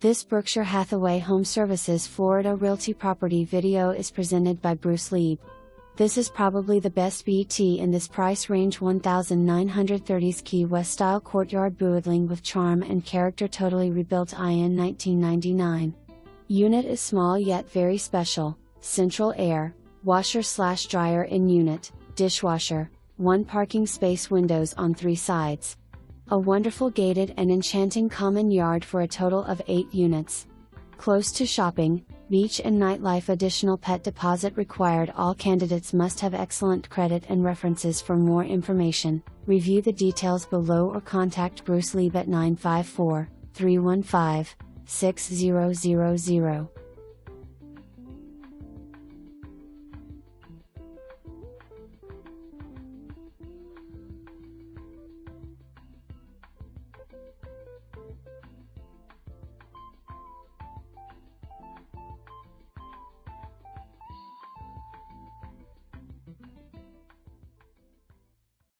This Berkshire Hathaway HomeServices Florida Realty property video is presented by Lieb. This is probably the best BT in this price range. 1930s Key West style courtyard BUIDLING with charm and character, totally rebuilt in 1999. Unit is small yet very special. Central air, washer/dryer in unit, dishwasher, 1 parking space, windows on 3 sides. A wonderful gated and enchanting common yard for a total of 8 units. Close to shopping, beach and nightlife. Additional pet deposit required. All candidates must have excellent credit and references. For more information, review the details below or contact Lieb at 954-315-6000.